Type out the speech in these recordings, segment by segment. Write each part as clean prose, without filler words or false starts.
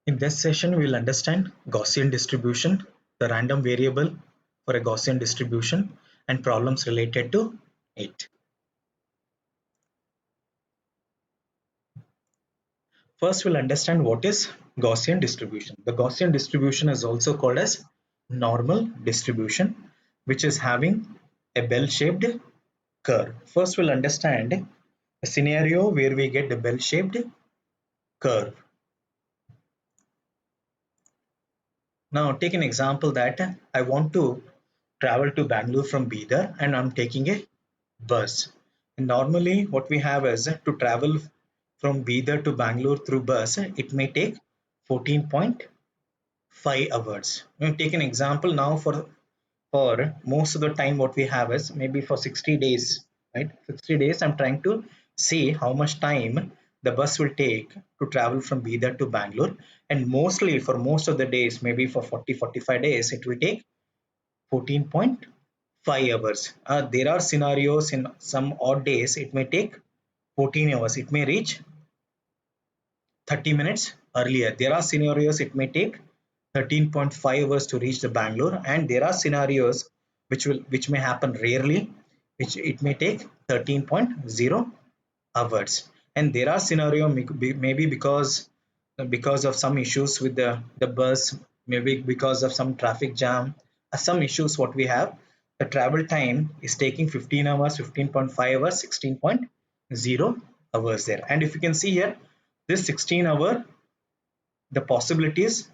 In this session, we will understand Gaussian distribution, the random variable for a Gaussian distribution, and problems related to it. First, we'll understand what is Gaussian distribution. The Gaussian distribution is also called as normal distribution, which is having a bell-shaped curve. First, we'll understand a scenario where we get the bell-shaped curve. Now, take an example that I want to travel to Bangalore from Bidar and I'm taking a bus. And normally, what we have is to travel from Bidar to Bangalore through bus, it may take 14.5 hours. We take an example now for most of the time what we have is maybe for 60 days, right? 60 days I'm trying to see how much time the bus will take to travel from Bidar to Bangalore, and mostly for most of the days, maybe for 40-45 days, it will take 14.5 hours. There are scenarios in some odd days it may take 14 hours, it may reach 30 minutes earlier. There are scenarios it may take 13.5 hours to reach the Bangalore, and there are scenarios which may happen rarely, which it may take 13.0 hours. And there are scenario maybe because of some issues with the bus, maybe because of some traffic jam, some issues what we have, the travel time is taking 15 hours, 15.5 hours, 16.0 hours there. And if you can see here, this 16-hour, the possibilities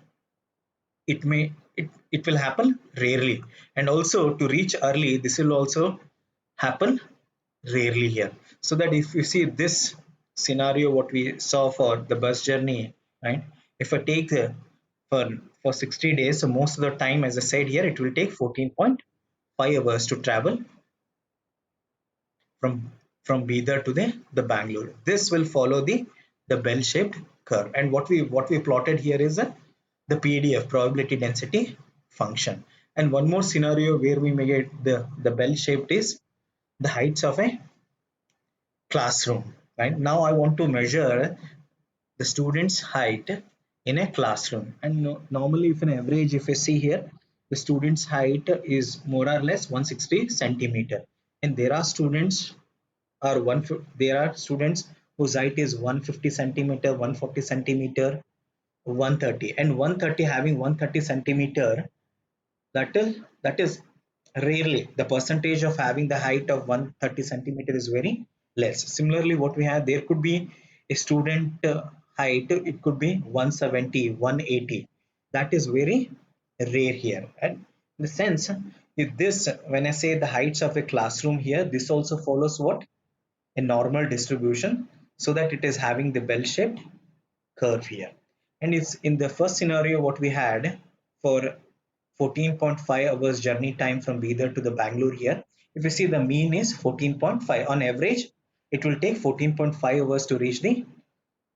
it will happen rarely, and also to reach early this will also happen rarely here. So that if you see this scenario what we saw for the bus journey, right, if I take for for 60 days, so most of the time, as I said here, it will take 14.5 hours to travel from Bidar to the Bangalore. This will follow the bell-shaped curve, and what we plotted here is the PDF, probability density function. And one more scenario where we may get the bell-shaped is the heights of a classroom. Right now, I want to measure the student's height in a classroom, and normally, if an average, if I see here, the student's height is more or less 160 centimeter, and there are students whose height is 150 centimeter, 140 centimeter, 130, and 130, having 130 centimeter, that is rarely the percentage of having the height of 130 centimeter is very less. Similarly, what we have, there could be a student height, it could be 170, 180. That is very rare here. And in the sense, if this, when I say the heights of a classroom here, this also follows what? A normal distribution, so that it is having the bell-shaped curve here. And it's in the first scenario what we had for 14.5 hours journey time from Bidar to the Bangalore here. If you see, the mean is 14.5. On average, it will take 14.5 hours to reach the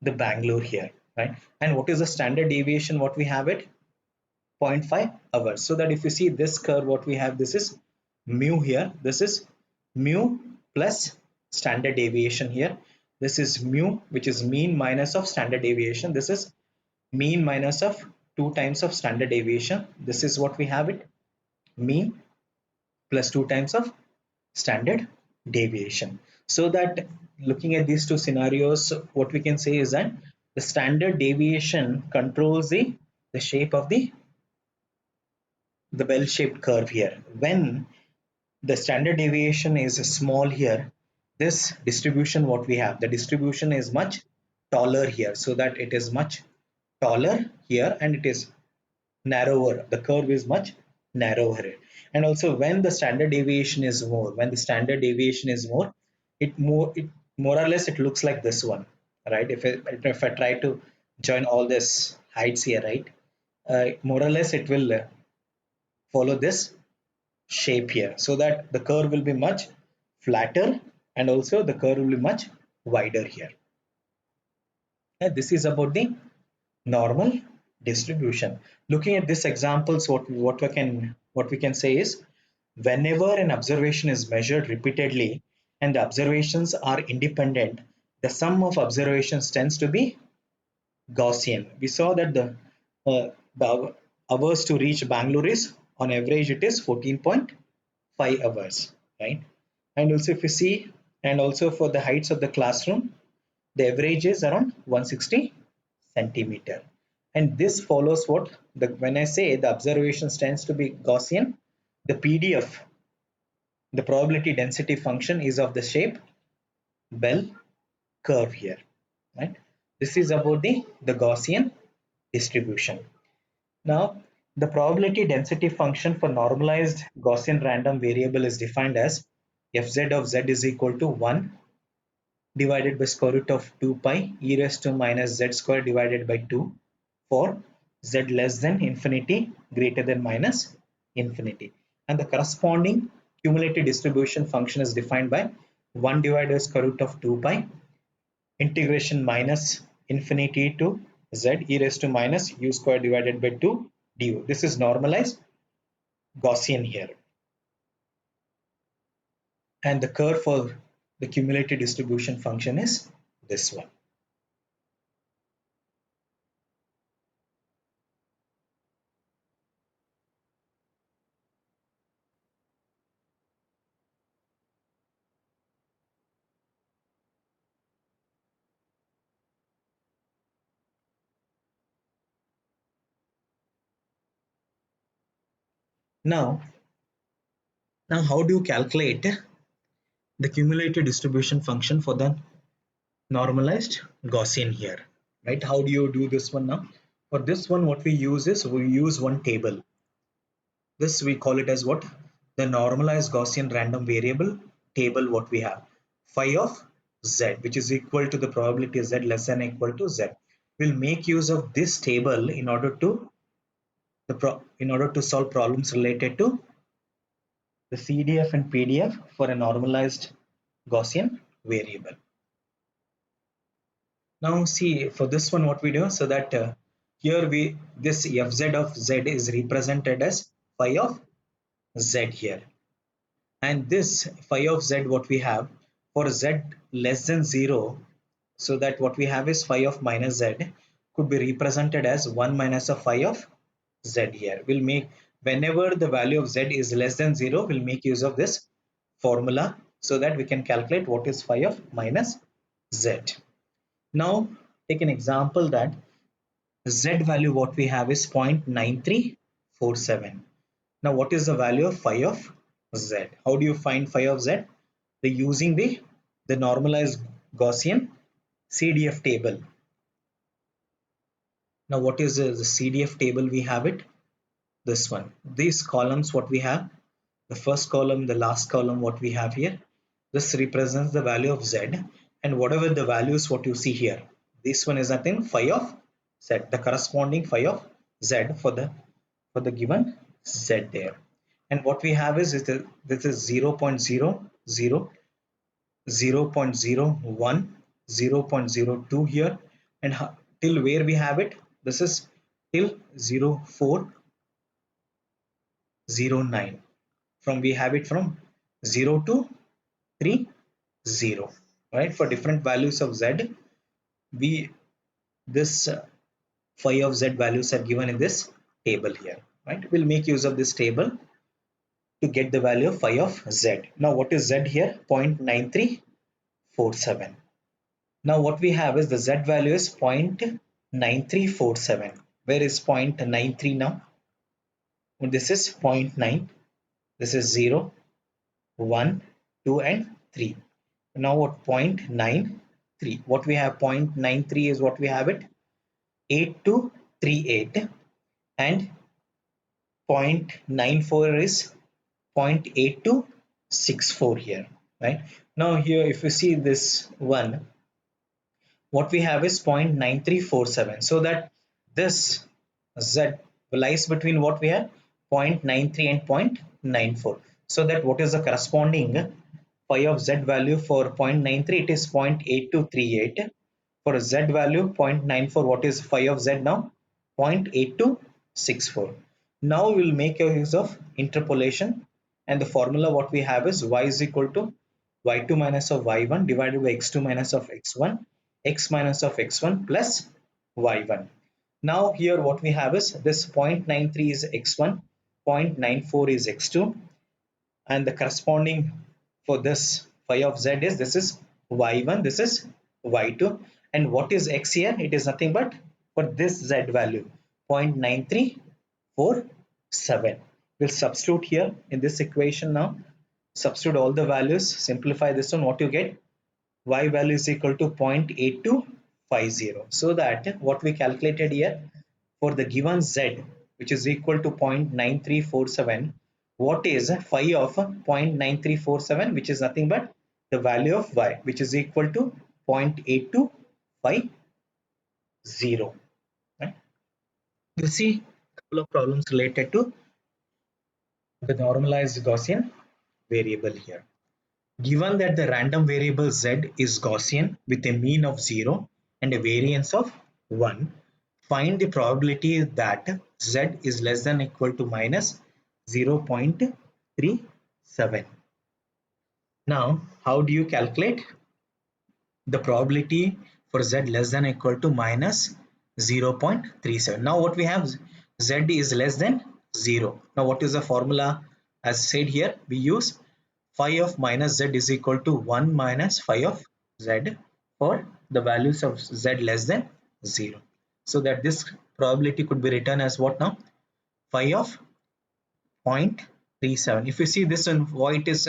Bangalore here, right? And what is the standard deviation? What we have it? Zero point 0.5 hours. So that if you see this curve, what we have, this is mu here. This is mu plus standard deviation here. This is mu, which is mean minus of standard deviation. This is mean minus of 2 times of standard deviation. This is what we have it, mean plus 2 times of standard deviation. So that looking at these two scenarios, what we can say is that the standard deviation controls the shape of the bell-shaped curve here. When the standard deviation is small here, this distribution what we have, the distribution is much taller here, so that it is much taller here, and it is narrower, the curve is much narrower. And also, when the standard deviation is more, it more or less it looks like this one, right? If I try to join all this heights here, right, more or less it will follow this shape here, so that the curve will be much flatter, and also the curve will be much wider here. And this is about the normal distribution. Looking at this examples, what we can say is, whenever an observation is measured repeatedly and the observations are independent, the sum of observations tends to be Gaussian. We saw that the hours to reach Bangalore is on average it is 14.5 hours, right? And also if you see, and also for the heights of the classroom, the average is around 160 centimeter. And this follows what the when I say the observations tends to be Gaussian, the PDF, the probability density function is of the shape bell curve here, right? This is about the Gaussian distribution. Now, the probability density function for normalized Gaussian random variable is defined as fz of z is equal to 1 divided by square root of 2 pi e raised to minus z square divided by 2 for z less than infinity greater than minus infinity. And the corresponding cumulative distribution function is defined by 1 divided by square root of 2 pi integration minus infinity to z e raised to minus u square divided by 2 du. This is normalized Gaussian here. And the curve for the cumulative distribution function is this one. Now, now how do you calculate the cumulative distribution function for the normalized Gaussian here, right? How do you do this one now? For this one, what we use is we use one table. This we call it as what? The normalized Gaussian random variable table what we have. Phi of z, which is equal to the probability z less than or equal to z. We'll make use of this table in order to solve problems related to the CDF and PDF for a normalized Gaussian variable. Now see for this one what we do, so that here we this fz of z is represented as phi of z here, and this phi of z what we have for z less than 0, so that what we have is phi of minus z could be represented as 1 minus of phi of z here. We'll make whenever the value of z is less than 0, we'll make use of this formula so that we can calculate what is phi of minus z. Now take an example that z value what we have is 0.9347. Now what is the value of phi of z? How do you find phi of z? By using the normalized Gaussian CDF table. Now what is the CDF table we have it? This one. These columns what we have, the first column, the last column what we have here, this represents the value of z, and whatever the values what you see here, this one is nothing phi of z, the corresponding phi of z for the given z there. And what we have is this is 0 0.00, 0 0.01, 0 0.02 here, and till where we have it, this is till 0409. From we have it from 0 to 30, right? For different values of z, we this phi of z values are given in this table here, right? We'll make use of this table to get the value of phi of z. Now what is z here? 0.9347. Now what we have is the z value is 0.9347. Where is 0.93 now? This is 0.9. This is 0, 1, 2 and 3. Now what 0.93? What we have 0.93 is what we have it 8238, and 0.94 is 0.8264 here, right? Now here if you see this one, what we have is 0.9347, so that this z lies between what we have 0.93 and 0.94, so that what is the corresponding phi of z value for 0.93, it is 0.8238. For z value 0.94, what is phi of z now? 0.8264. Now we will make a use of interpolation, and the formula what we have is y is equal to y2 minus of y1 divided by x2 minus of x1, x minus of x1 plus y1. Now here what we have is this 0.93 is x1, 0.94 is x2, and the corresponding for this phi of z is this is y1, this is y2, and what is x here? It is nothing but for this z value 0.9347. We'll substitute here in this equation now. Substitute all the values, simplify this one. What you get? Y value is equal to 0.8250. So that what we calculated here for the given z, which is equal to 0.9347, what is phi of 0.9347, which is nothing but the value of y, which is equal to 0.8250. Right? We'll see a couple of problems related to the normalized Gaussian variable here. Given that the random variable z is Gaussian with a mean of 0 and a variance of 1, find the probability that z is less than or equal to minus 0.37. Now, how do you calculate the probability for z less than or equal to minus 0.37? Now, what we have, z is less than 0. Now, what is the formula? As said here, we use phi of minus z is equal to 1 minus phi of z for the values of z less than 0. So that this probability could be written as what now? Phi of 0.37. If you see this one, why it is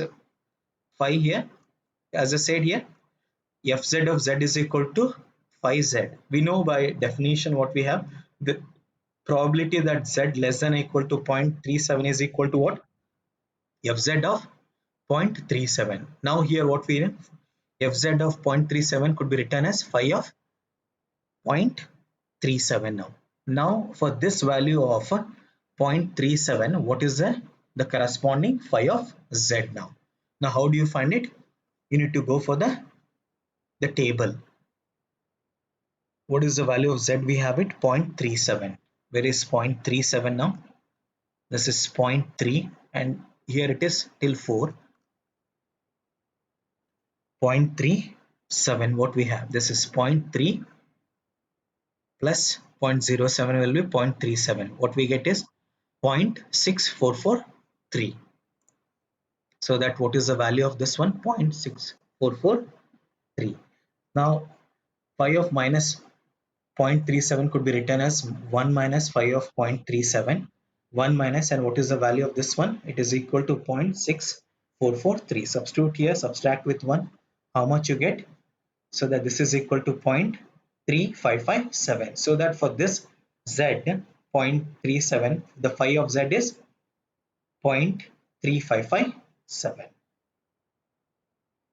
phi here? As I said here, fz of z is equal to phi z. We know by definition what we have. The probability that z less than or equal to 0.37 is equal to what? Fz of 0.37. Now here what we have, fz of 0.37 could be written as phi of 0.37 now. Now for this value of 0.37, what is the corresponding phi of z now? Now how do you find it? You need to go for the table. What is the value of z? We have it 0.37. Where is 0.37 now? This is 0.3 and here it is till 4. 0.37 what we have, this is 0.3 plus 0.07 will be 0.37. What we get is 0.6443. So that what is the value of this one? 0.6443. Now phi of minus 0.37 could be written as 1 minus phi of 0.37. 1 minus, and what is the value of this one? It is equal to 0.6443. Substitute here, subtract with 1. How much you get? So that this is equal to 0.3557. So that for this z 0.37, the phi of z is 0.3557.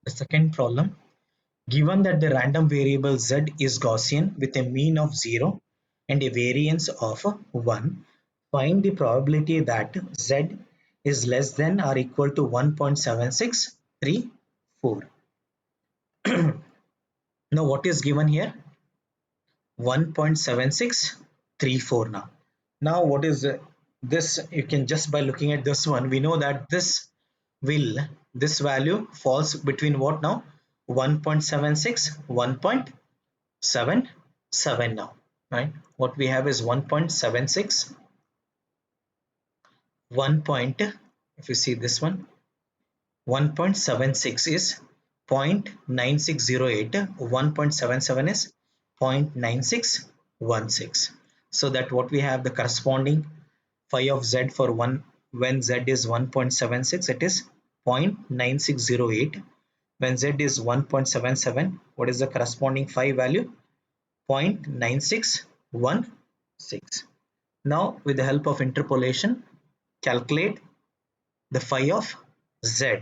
The second problem, given that the random variable z is Gaussian with a mean of 0 and a variance of 1, find the probability that z is less than or equal to 1.7634. Now what is given here? 1.7634 now. Now what is this? You can just by looking at this one, we know that this value falls between what now? 1.76, 1.77 now, right? What we have is 1.76, 1 point, if you see this one, 1.76 is 0.9608, 1.77 is 0.9616. So that what we have, the corresponding phi of z for one when z is 1.76, it is 0.9608. When z is 1.77, what is the corresponding phi value? 0.9616. Now with the help of interpolation, calculate the phi of z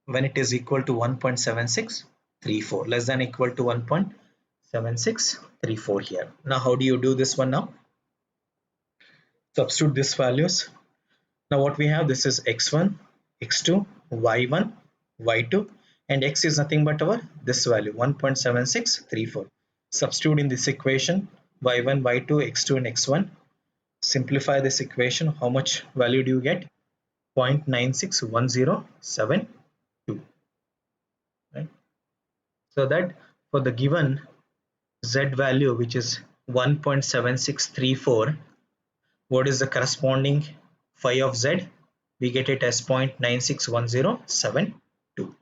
when it is equal to 1.7634, less than or equal to 1.7634 here. Now how do you do this one now? Substitute these values. Now what we have, this is x1, x2, y1, y2, and x is nothing but our this value 1.7634. Substitute in this equation y1, y2, x2 and x1. Simplify this equation. How much value do you get? 0.961072. Right? So that for the given z value, which is 1.7634. What is the corresponding phi of z? We get it as 0.961072.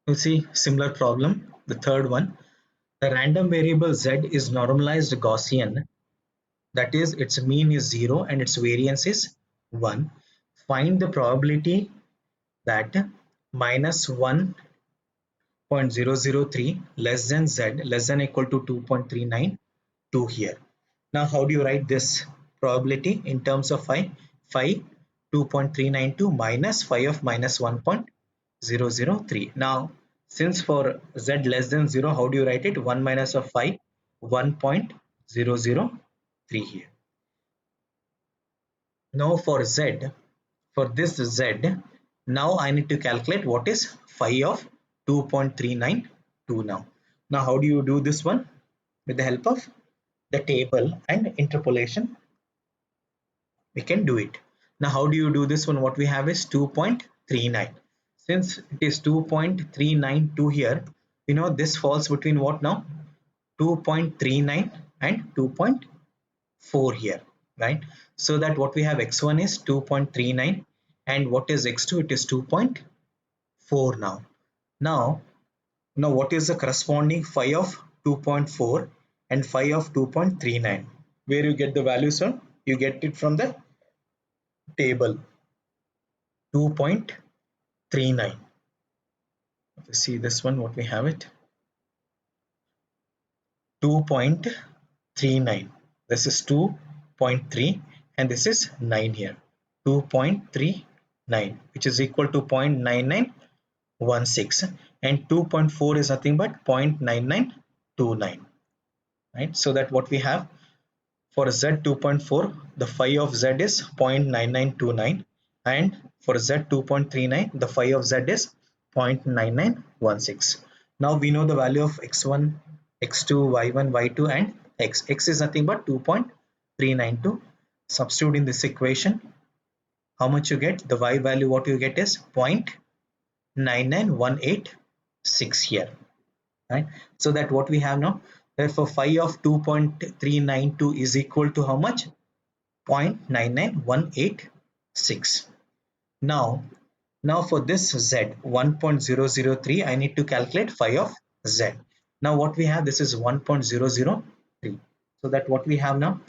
You see similar problem. The third one, the random variable z is normalized Gaussian, that is its mean is 0 and its variance is 1. Find the probability that minus 1.003 less than z less than equal to 2.392 here. Now how do you write this probability in terms of phi? Phi 2.392 minus phi of minus 1.003. Now since for z less than 0, how do you write it? 1 minus of phi 1.003 here. Now for z, for this z, now I need to calculate what is phi of 2.392 now. Now how do you do this one? With the help of the table and interpolation, we can do it. Now how do you do this one? What we have is 2.39. Since it is 2.392 here, you know this falls between what now? 2.39 and 2.4 here, right? So that what we have x1 is 2.39 and what is x2? It is 2.4 now. Now what is the corresponding phi of 2.4 and phi of 2.39? Where you get the values from? You get it from the table 2.39. See this one, what we have it 2.39. This is 2.3 and this is 9 here. 2.39, which is equal to 0.9916, and 2.4 is nothing but 0.9929, right? So that what we have for z 2.4, the phi of z is 0.9929, and for z 2.39, the phi of z is 0.9916. Now we know the value of x1, x2, y1, y2 and x. X is nothing but 2.392. Substitute in this equation. How much you get? The y value what you get is 0.99186 here, right? So that what we have now, therefore phi of 2.392 is equal to how much? 0.99186. Now for this z 1.003, I need to calculate phi of z. Now what we have, this is 1.003. So that what we have now,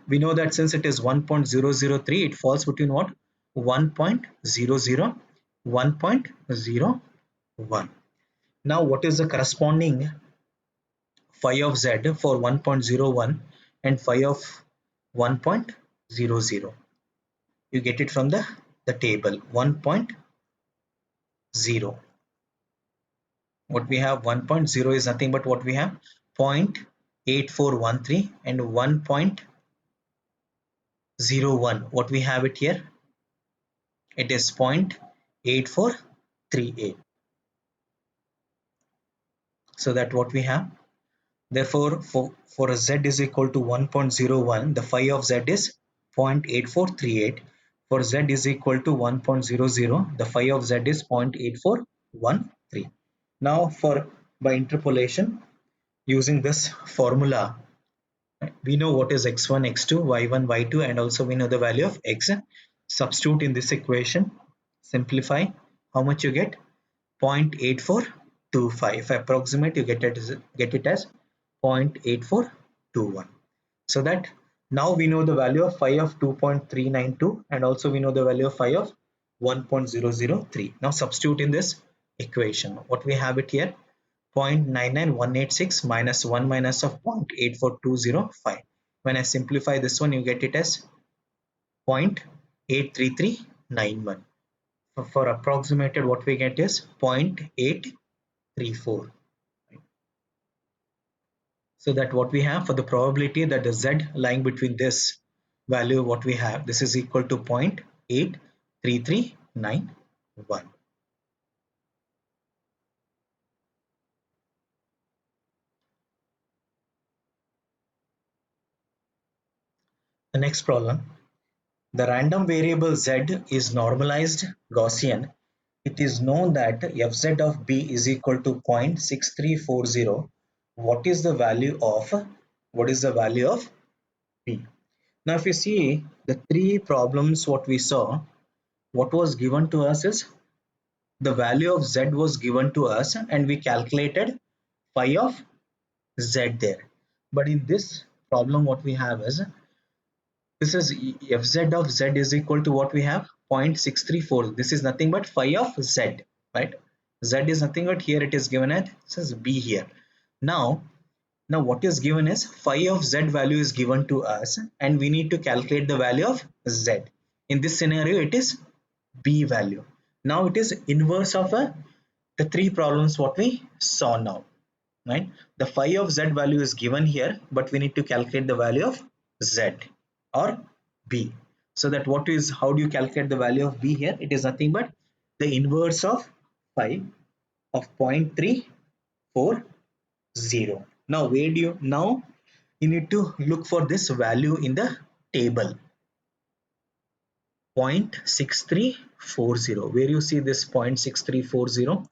we know that since it is 1.003, it falls between what? 1.00, 1.01. Now what is the corresponding phi of z for 1.01 and phi of 1.00? You get it from the table 1.0. What we have 1.0 is nothing but what we have 0.8413 and 1.01. What we have it here, it is 0.8438. So that what we have, therefore for a z is equal to 1.01, the phi of z is 0.8438. For z is equal to 1.00, the phi of z is 0.8413. Now for by interpolation using this formula, we know what is x1, x2, y1, y2, and also we know the value of x. Substitute in this equation, simplify, how much you get? 0.8425. If I approximate, you get it as 0.8421. So that now we know the value of phi of 2.392 and also we know the value of phi of 1.003. Now substitute in this equation. What we have it here, 0.99186 minus 1 minus of 0.84205. When I simplify this one, you get it as 0.83391. For approximated, what we get is 0.834. So that what we have for the probability that the z lying between this value, what we have, this is equal to 0.83391. The next problem, the random variable z is normalized Gaussian it is known that fz of b is equal to 0.6340. What is the value of b? Now if you see the three problems what we saw, what was given to us is the value of z was given to us and we calculated phi of z there. But in this problem what we have is, this is fz of z is equal to what we have, 0.634. This is nothing but phi of z, right? Z is nothing but, here it is given at, it says b here. Now what is given is phi of z value is given to us and we need to calculate the value of z. In this scenario it is b value. Now it is inverse of the three problems what we saw now, right? The phi of z value is given here, but we need to calculate the value of z or b. So that what is, how do you calculate the value of b here? It is nothing but the inverse of phi of 0.340. Now where do you, now you need to look for this value in the table, 0.6340. Where you see this 0.6340,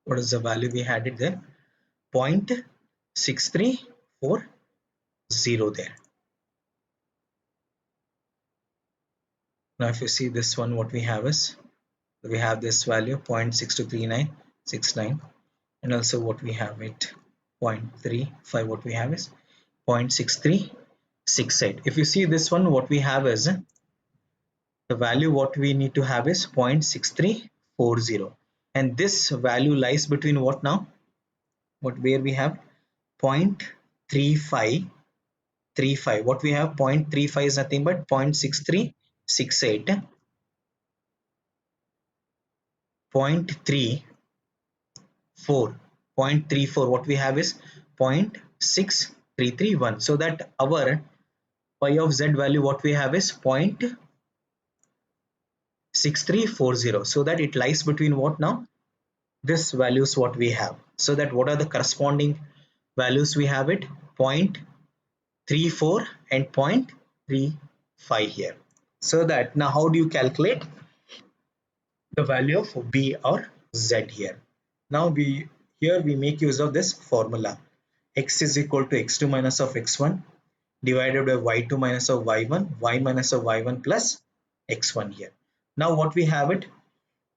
what is the value we had it there? 0.6340 there. Now if you see this one, what we have is, we have this value 0.623969, and also what we have it 0.35, what we have is 0.6368. If you see this one, what we have is the value what we need to have is 0.6340, and this value lies between what now, what, where we have 0.3535, what we have 0.35 is nothing but 0.6368, 0.34, what we have is 0.6331. So that our phi of z value what we have is 0.6340. So that it lies between what now, this values what we have. So that what are the corresponding values we have it, 0.34 and 0.35 here. So that now how do you calculate the value of b or z here? Now we make use of this formula, x is equal to x2 minus of x1 divided by y2 minus of y1, y minus of y1 plus x1 here. Now what we have it,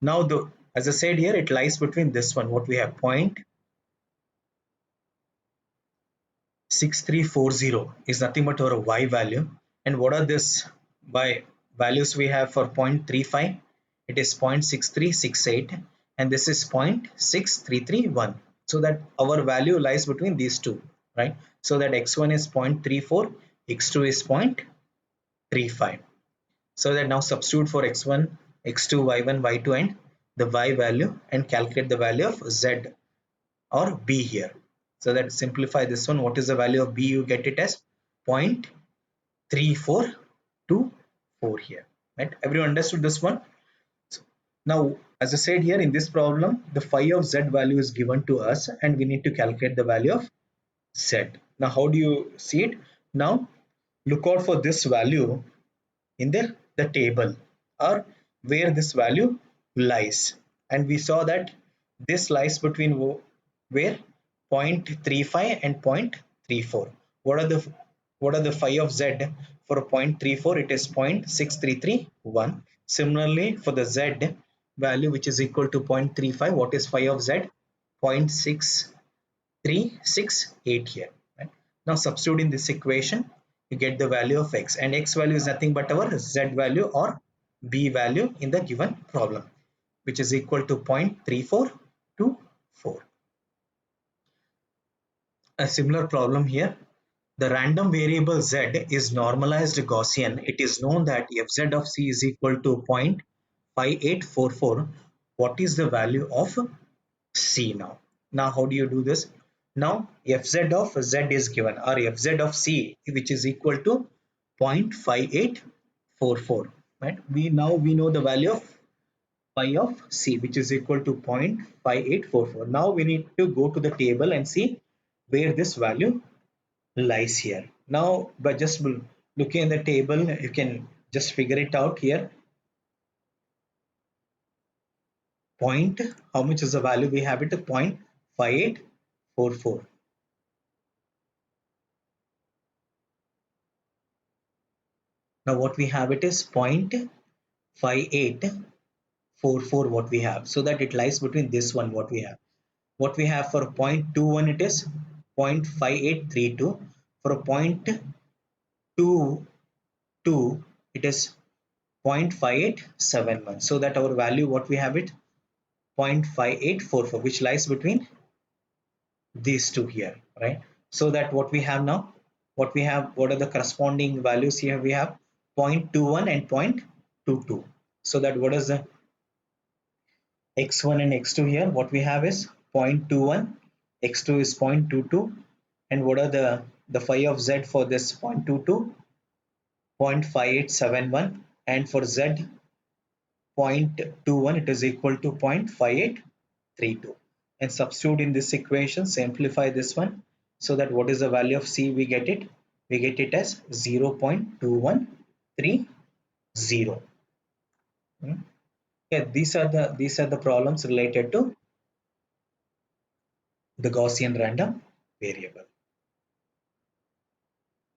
now the, as I said here, it lies between this one, what we have 0.6340 is nothing but our y value, and what are this y values we have for 0.35, it is 0.6368 and this is 0.6331. So that our value lies between these two, right? So that x1 is 0.34, x2 is 0.35. So that now substitute for x1, x2, y1, y2 and the y value and calculate the value of z or b here. So that simplify this one, what is the value of b? You get it as 0.3424 here, right? Everyone understood this one? So now, as I said here in this problem, the phi of z value is given to us and we need to calculate the value of z. Now how do you see it? Now look out for this value in the table or where this value lies, and we saw that this lies between where 0.35 and 0.34. What are the phi of z for 0.34? It is 0.6331. Similarly for the z value which is equal to 0.35, what is phi of z? 0.6368 here, right? Now substitute in this equation, you get the value of x, and x value is nothing but our z value or b value in the given problem, which is equal to 0.3424. A similar problem here, the random variable z is normalized Gaussian. It is known that fz of c is equal to 0.5844. What is the value of c now? Now how do you do this? Now fz of z is given, or fz of c, which is equal to 0.5844, right? We know the value of phi of c, which is equal to 0.5844. Now we need to go to the table and see where this value lies here. Now by just Looking at the table, you can just figure it out here. Point, how much is the value we have it? 0.5844. Now what we have it is 0.5844 what we have. So that it lies between this one what we have. What we have for 0.21 it is 0.5832. For 0.22 it is 0.5871. So that our value what we have it 0.5844, which lies between these two here, right? So that what we have now, what we have, what are the corresponding values here? We have 0.21 and 0.22. So that what is the x1 and x2 here? What we have is 0.21, x2 is 0.22, and what are the phi of z for this 0.22? 0.5871, and for z 0.21 it is equal to 0.5832. And substitute in this equation, simplify this one, so that what is the value of c? We get it, as 0.2130. Yeah, these are the problems related to the Gaussian random variable.